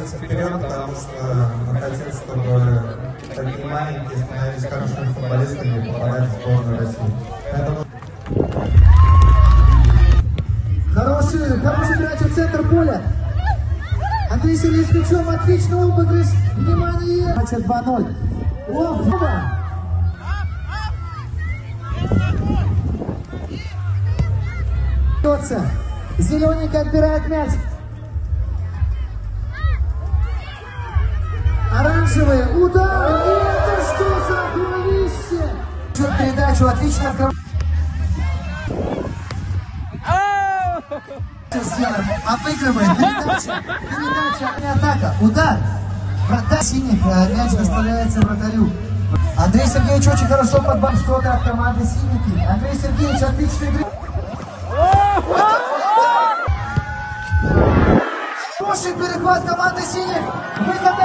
двигаться вперед, потому что мы хотим, чтобы такие маленькие становились хорошими футболистами и попадали в сборную России. Поэтому... Хороший мяч в центр поля. Андрей Сергеевич с мячом, отличный обыгрыш. Внимание! Матча 2-0. Зелененький отбирает мяч. Оранжевый удар. И это что за голище? Передачу отлично открывает. Обыгрывает. Передача и атака. Удар. Вратарь синих. Мяч доставляется вратарю. Андрей Сергеевич очень хорошо подбал что-то от команды синики. Андрей Сергеевич отличный игры. Хороший перехват команды синих. Выход